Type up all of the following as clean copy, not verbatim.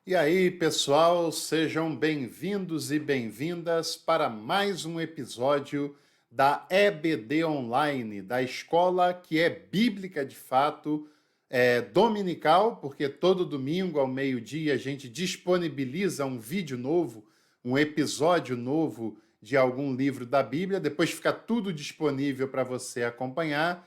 E aí, pessoal, sejam bem-vindos e bem-vindas para mais um episódio da EBD Online, da escola que é bíblica de fato, dominical, porque todo domingo ao meio-dia a gente disponibiliza um vídeo novo, um episódio novo de algum livro da Bíblia, depois fica tudo disponível para você acompanhar.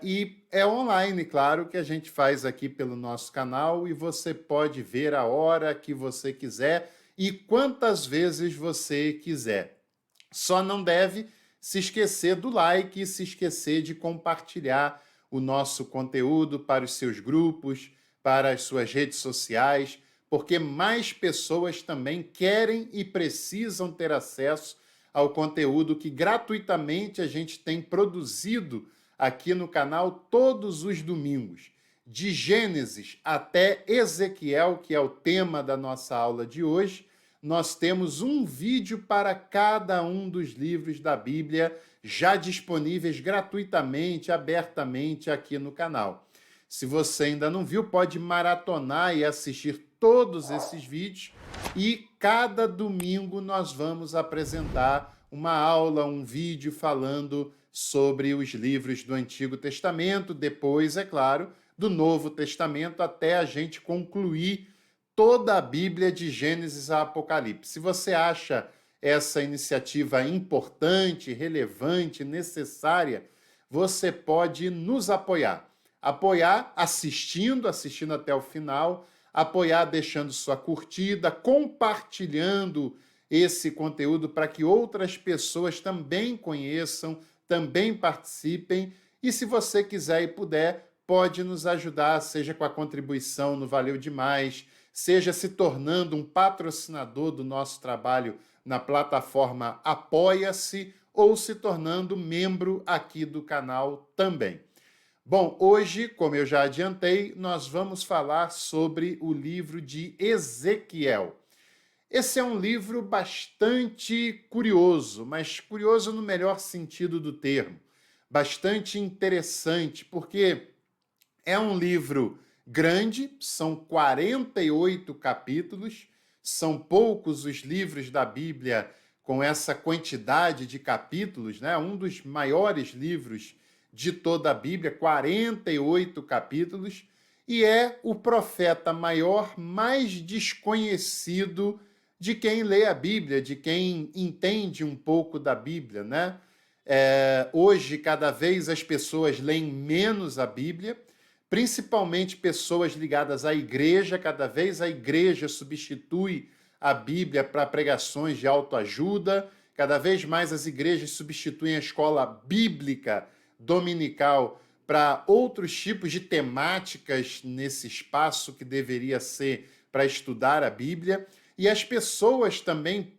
E é online, claro, que a gente faz aqui pelo nosso canal e você pode ver a hora que você quiser e quantas vezes você quiser. Só não deve se esquecer do like e se esquecer de compartilhar o nosso conteúdo para os seus grupos, para as suas redes sociais, porque mais pessoas também querem e precisam ter acesso ao conteúdo que gratuitamente a gente tem produzido aqui no canal todos os domingos, de Gênesis até Ezequiel, que é o tema da nossa aula de hoje. Nós temos um vídeo para cada um dos livros da Bíblia, já disponíveis gratuitamente, abertamente aqui no canal. Se você ainda não viu, pode maratonar e assistir todos esses vídeos. E cada domingo nós vamos apresentar uma aula, um vídeo falando sobre os livros do Antigo Testamento, depois, é claro, do Novo Testamento, até a gente concluir toda a Bíblia de Gênesis a Apocalipse. Se você acha essa iniciativa importante, relevante, necessária, você pode nos apoiar. Apoiar assistindo até o final, apoiar deixando sua curtida, compartilhando esse conteúdo para que outras pessoas também conheçam, também participem. E se você quiser e puder, pode nos ajudar, seja com a contribuição no Valeu Demais, seja se tornando um patrocinador do nosso trabalho na plataforma Apoia-se ou se tornando membro aqui do canal também. Bom, hoje, como eu já adiantei, nós vamos falar sobre o livro de Ezequiel. Esse é um livro bastante curioso, mas curioso no melhor sentido do termo. Bastante interessante, porque é um livro grande, são 48 capítulos, são poucos os livros da Bíblia com essa quantidade de capítulos, né? Um dos maiores livros de toda a Bíblia, 48 capítulos, e é o profeta maior mais desconhecido de quem lê a Bíblia, de quem entende um pouco da Bíblia, né? Hoje, cada vez as pessoas leem menos a Bíblia, principalmente pessoas ligadas à igreja. Cada vez a igreja substitui a Bíblia para pregações de autoajuda, cada vez mais as igrejas substituem a escola bíblica dominical para outros tipos de temáticas nesse espaço que deveria ser para estudar a Bíblia. E as pessoas também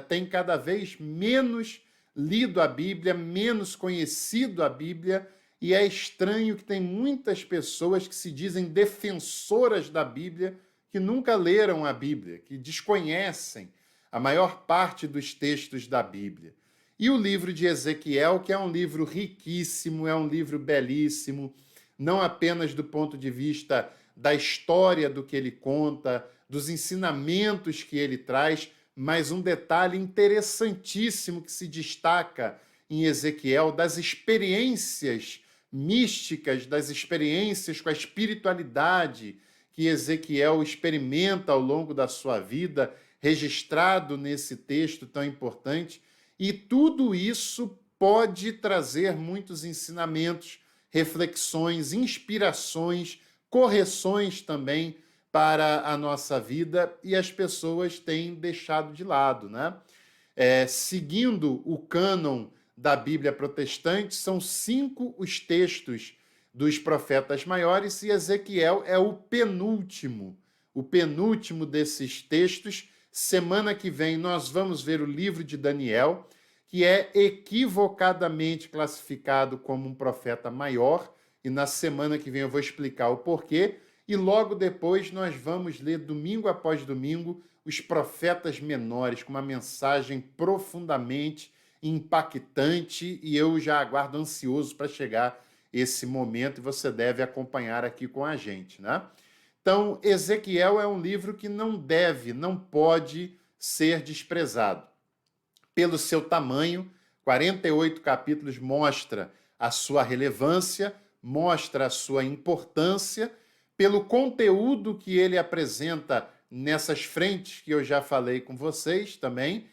têm cada vez menos lido a Bíblia, menos conhecido a Bíblia, e é estranho que tem muitas pessoas que se dizem defensoras da Bíblia, que nunca leram a Bíblia, que desconhecem a maior parte dos textos da Bíblia. E o livro de Ezequiel, que é um livro riquíssimo, é um livro belíssimo, não apenas do ponto de vista da história do que ele conta, dos ensinamentos que ele traz, mas um detalhe interessantíssimo que se destaca em Ezequiel, das experiências místicas, das experiências com a espiritualidade que Ezequiel experimenta ao longo da sua vida, registrado nesse texto tão importante. E tudo isso pode trazer muitos ensinamentos, reflexões, inspirações, correções também para a nossa vida, e as pessoas têm deixado de lado, né? Seguindo o cânon da Bíblia protestante, são 5 os textos dos profetas maiores, e Ezequiel é o penúltimo desses textos. Semana que vem nós vamos ver o livro de Daniel, que é equivocadamente classificado como um profeta maior, e na semana que vem eu vou explicar o porquê. E logo depois nós vamos ler, domingo após domingo, os profetas menores, com uma mensagem profundamente impactante, e eu já aguardo ansioso para chegar esse momento, e você deve acompanhar aqui com a gente, né? Então, Ezequiel é um livro que não pode ser desprezado. Pelo seu tamanho, 48 capítulos mostra a sua relevância, mostra a sua importância, pelo conteúdo que ele apresenta nessas frentes que eu já falei com vocês também,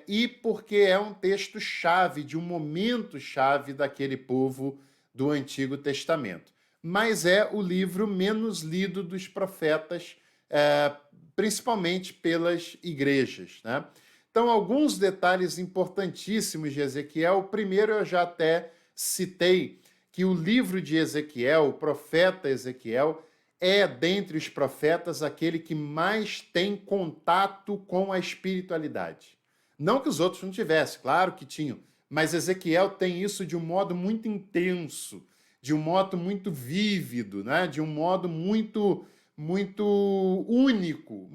e porque é um texto-chave, de um momento-chave daquele povo do Antigo Testamento. Mas é o livro menos lido dos profetas, principalmente pelas igrejas, né? Então, alguns detalhes importantíssimos de Ezequiel. Primeiro, eu já até citei que o livro de Ezequiel, o profeta Ezequiel, é, dentre os profetas, aquele que mais tem contato com a espiritualidade. Não que os outros não tivessem, claro que tinham, mas Ezequiel tem isso de um modo muito intenso, de um modo muito vívido, né? De um modo muito único,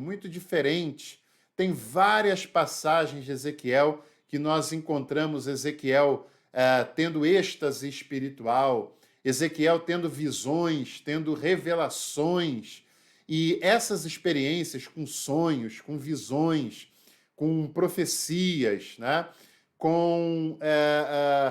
muito diferente. Tem várias passagens de Ezequiel que nós encontramos Ezequiel tendo êxtase espiritual, Ezequiel tendo visões, tendo revelações. E essas experiências com sonhos, com visões, com profecias, né? Com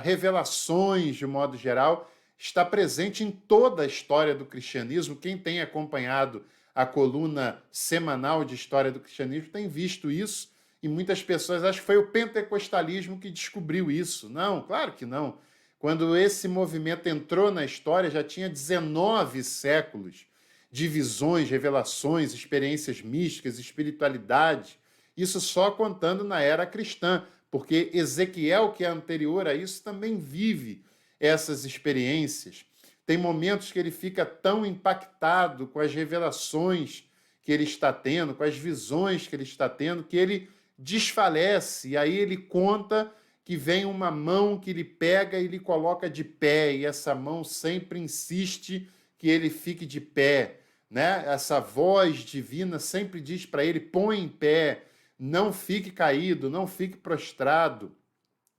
revelações de modo geral, está presente em toda a história do cristianismo. Quem tem acompanhado a coluna semanal de história do cristianismo tem visto isso, e muitas pessoas acham que foi o pentecostalismo que descobriu isso. Não, claro que não. Quando esse movimento entrou na história, já tinha 19 séculos de visões, revelações, experiências místicas, espiritualidade. Isso só contando na era cristã, porque Ezequiel, que é anterior a isso, também vive essas experiências. Tem momentos que ele fica tão impactado com as revelações que ele está tendo, com as visões que ele está tendo, que ele desfalece. E aí ele conta que vem uma mão que ele pega e lhe coloca de pé, e essa mão sempre insiste que ele fique de pé, né? Essa voz divina sempre diz para ele: põe em pé, não fique caído, não fique prostrado,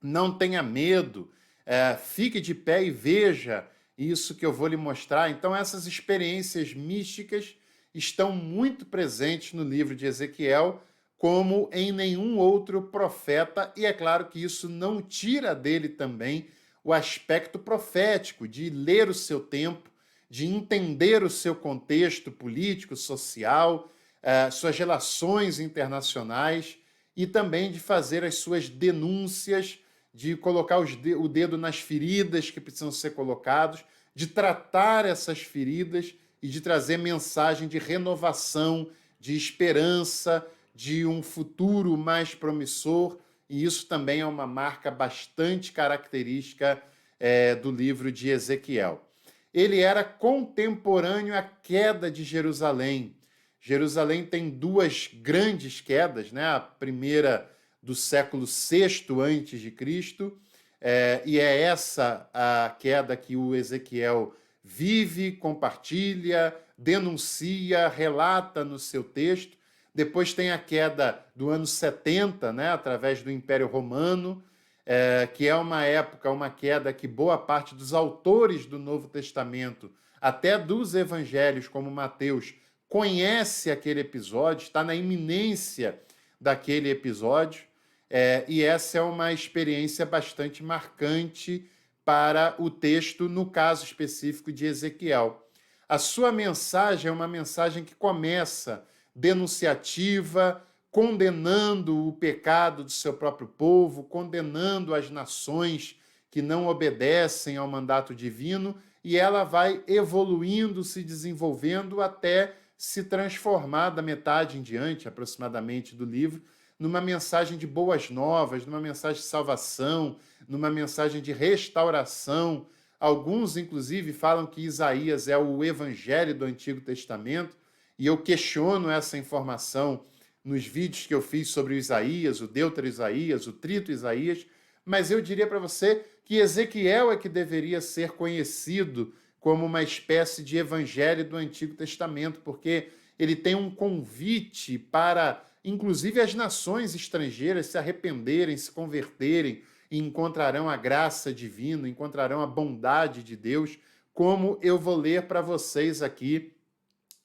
não tenha medo, fique de pé e veja isso que eu vou lhe mostrar. Então, essas experiências místicas estão muito presentes no livro de Ezequiel, como em nenhum outro profeta, e é claro que isso não tira dele também o aspecto profético, de ler o seu tempo, de entender o seu contexto político, social, suas relações internacionais, e também de fazer as suas denúncias, de colocar o dedo nas feridas que precisam ser colocados, de tratar essas feridas e de trazer mensagem de renovação, de esperança, de um futuro mais promissor. E isso também é uma marca bastante característica do livro de Ezequiel. Ele era contemporâneo à queda de Jerusalém. Jerusalém tem duas grandes quedas, né? A primeira do século VI a.C., e é essa a queda que o Ezequiel vive, compartilha, denuncia, relata no seu texto. Depois tem a queda do ano 70, né, através do Império Romano, que é uma época, uma queda que boa parte dos autores do Novo Testamento, até dos evangelhos, como Mateus, conhece aquele episódio, está na iminência daquele episódio. E essa é uma experiência bastante marcante para o texto, no caso específico de Ezequiel. A sua mensagem é uma mensagem que começa denunciativa, condenando o pecado do seu próprio povo, condenando as nações que não obedecem ao mandato divino, e ela vai evoluindo, se desenvolvendo até se transformar da metade em diante, aproximadamente, do livro, numa mensagem de boas novas, numa mensagem de salvação, numa mensagem de restauração. Alguns, inclusive, falam que Isaías é o evangelho do Antigo Testamento, e eu questiono essa informação nos vídeos que eu fiz sobre o Isaías, o Deutero-Isaías, o Trito-Isaías, mas eu diria para você que Ezequiel é que deveria ser conhecido como uma espécie de evangelho do Antigo Testamento, porque ele tem um convite para, inclusive, as nações estrangeiras se arrependerem, se converterem, e encontrarão a graça divina, encontrarão a bondade de Deus, como eu vou ler para vocês aqui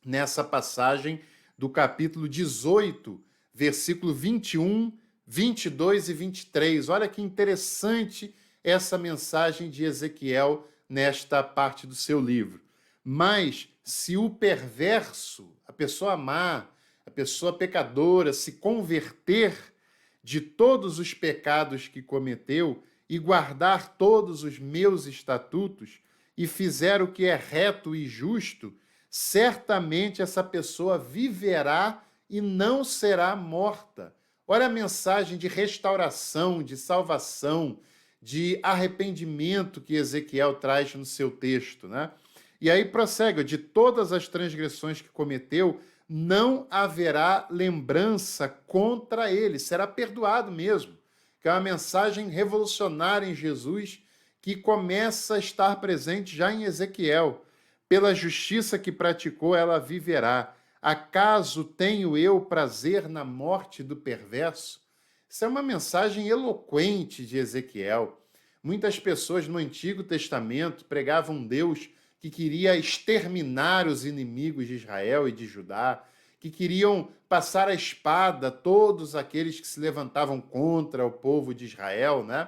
nessa passagem do capítulo 18, versículo 21, 22 e 23. Olha que interessante essa mensagem de Ezequiel nesta parte do seu livro. Mas se o perverso, a pessoa má, a pessoa pecadora, se converter de todos os pecados que cometeu e guardar todos os meus estatutos e fizer o que é reto e justo, certamente essa pessoa viverá e não será morta. Olha a mensagem de restauração, de salvação, de arrependimento que Ezequiel traz no seu texto, né? E aí prossegue: de todas as transgressões que cometeu, não haverá lembrança contra ele, será perdoado mesmo. Que é uma mensagem revolucionária em Jesus que começa a estar presente já em Ezequiel. Pela justiça que praticou, ela viverá. Acaso tenho eu prazer na morte do perverso? Isso é uma mensagem eloquente de Ezequiel. Muitas pessoas no Antigo Testamento pregavam um Deus que queria exterminar os inimigos de Israel e de Judá, que queriam passar a espada todos aqueles que se levantavam contra o povo de Israel, né?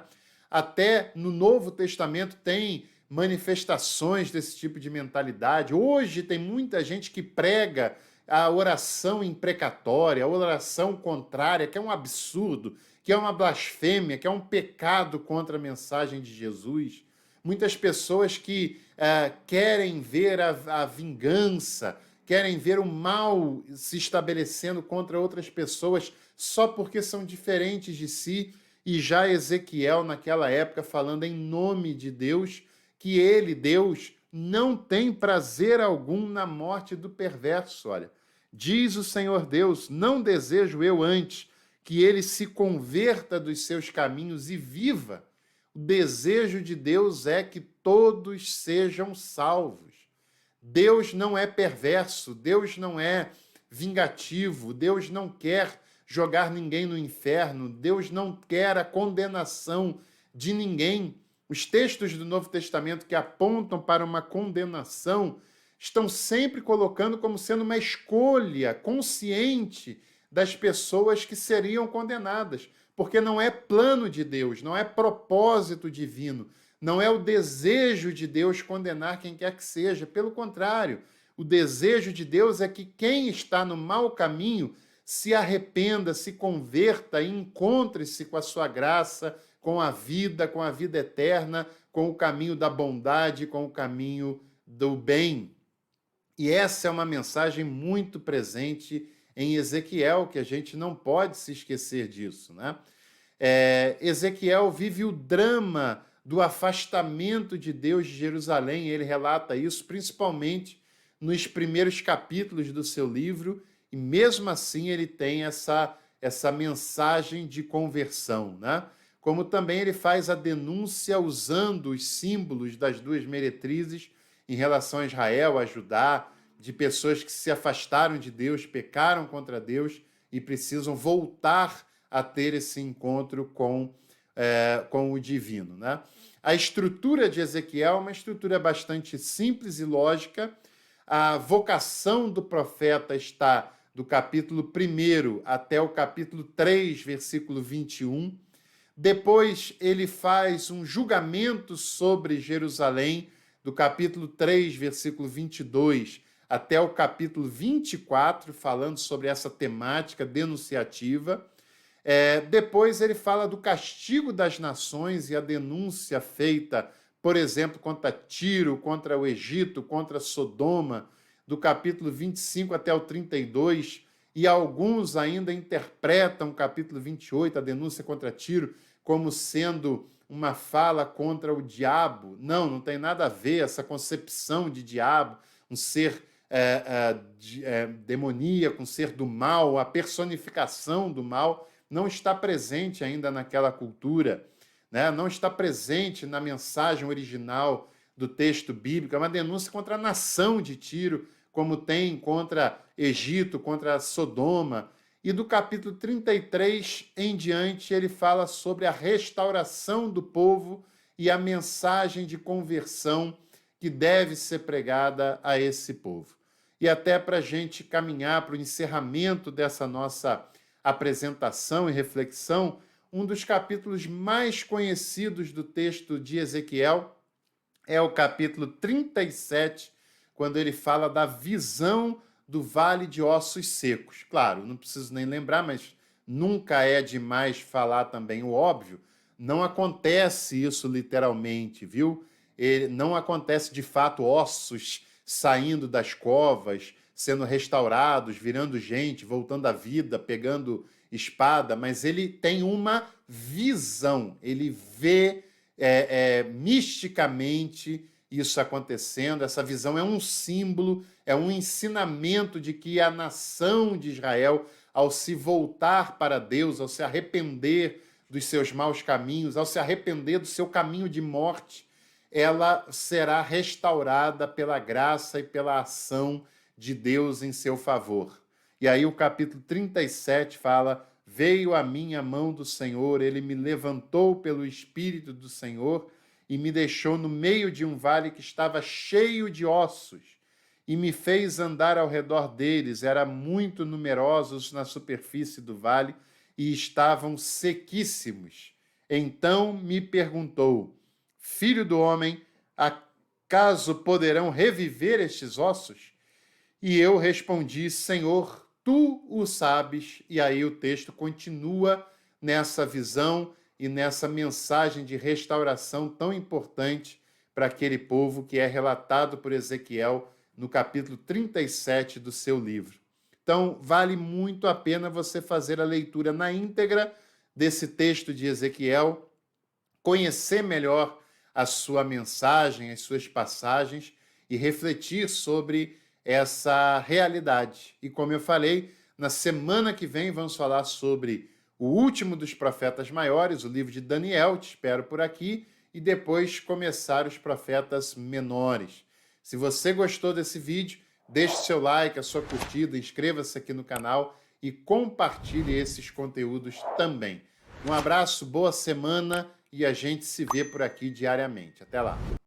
Até no Novo Testamento tem manifestações desse tipo de mentalidade. Hoje tem muita gente que prega a oração imprecatória, a oração contrária, que é um absurdo, que é uma blasfêmia, que é um pecado contra a mensagem de Jesus. Muitas pessoas que querem ver a vingança, querem ver o mal se estabelecendo contra outras pessoas só porque são diferentes de si, e já Ezequiel, naquela época, falando em nome de Deus, que ele, Deus, não tem prazer algum na morte do perverso. Olha, diz o Senhor Deus: não desejo eu antes que ele se converta dos seus caminhos e viva. O desejo de Deus é que todos sejam salvos. Deus não é perverso, Deus não é vingativo, Deus não quer jogar ninguém no inferno, Deus não quer a condenação de ninguém. Os textos do Novo Testamento que apontam para uma condenação estão sempre colocando como sendo uma escolha consciente das pessoas que seriam condenadas, porque não é plano de Deus, não é propósito divino, não é o desejo de Deus condenar quem quer que seja. Pelo contrário, o desejo de Deus é que quem está no mau caminho se arrependa, se converta e encontre-se com a sua graça, com a vida eterna, com o caminho da bondade, com o caminho do bem. E essa é uma mensagem muito presente em Ezequiel, que a gente não pode se esquecer disso, né? Ezequiel vive o drama do afastamento de Deus de Jerusalém. Ele relata isso principalmente nos primeiros capítulos do seu livro, e mesmo assim ele tem essa mensagem de conversão, né? Como também ele faz a denúncia usando os símbolos das duas meretrizes em relação a Israel, a Judá, de pessoas que se afastaram de Deus, pecaram contra Deus e precisam voltar a ter esse encontro com o divino, né? A estrutura de Ezequiel é uma estrutura bastante simples e lógica. A vocação do profeta está do capítulo 1 até o capítulo 3, versículo 21. Depois ele faz um julgamento sobre Jerusalém, do capítulo 3, versículo 22, até o capítulo 24, falando sobre essa temática denunciativa. Depois ele fala do castigo das nações e a denúncia feita, por exemplo, contra Tiro, contra o Egito, contra Sodoma, do capítulo 25 até o 32, e alguns ainda interpretam o capítulo 28, a denúncia contra Tiro, como sendo uma fala contra o diabo. Não tem nada a ver essa concepção de diabo, um ser demoníaco, um ser do mal, a personificação do mal, não está presente ainda naquela cultura, né? Não está presente na mensagem original do texto bíblico. É uma denúncia contra a nação de Tiro, como tem contra Egito, contra Sodoma. E do capítulo 33 em diante, ele fala sobre a restauração do povo e a mensagem de conversão que deve ser pregada a esse povo. E até para a gente caminhar para o encerramento dessa nossa apresentação e reflexão, um dos capítulos mais conhecidos do texto de Ezequiel é o capítulo 37, quando ele fala da visão do vale de ossos secos. Claro, não preciso nem lembrar, mas nunca é demais falar também o óbvio. Não acontece isso literalmente, viu? Não acontece de fato ossos saindo das covas, sendo restaurados, virando gente, voltando à vida, pegando espada, mas ele tem uma visão, ele vê misticamente isso acontecendo. Essa visão é um símbolo, é um ensinamento de que a nação de Israel, ao se voltar para Deus, ao se arrepender dos seus maus caminhos, ao se arrepender do seu caminho de morte, ela será restaurada pela graça e pela ação de Deus em seu favor. E aí o capítulo 37 fala: veio a minha mão do Senhor, ele me levantou pelo Espírito do Senhor e me deixou no meio de um vale que estava cheio de ossos e me fez andar ao redor deles. Eram muito numerosos na superfície do vale e estavam sequíssimos. Então me perguntou: filho do homem, acaso poderão reviver estes ossos? E eu respondi: Senhor, tu o sabes. E aí o texto continua nessa visão e nessa mensagem de restauração tão importante para aquele povo que é relatado por Ezequiel no capítulo 37 do seu livro. Então, vale muito a pena você fazer a leitura na íntegra desse texto de Ezequiel, conhecer melhor a sua mensagem, as suas passagens e refletir sobre essa realidade. E como eu falei, na semana que vem vamos falar sobre o último dos profetas maiores, o livro de Daniel, te espero por aqui, e depois começar os profetas menores. Se você gostou desse vídeo, deixe seu like, a sua curtida, inscreva-se aqui no canal e compartilhe esses conteúdos também. Um abraço, boa semana e a gente se vê por aqui diariamente. Até lá!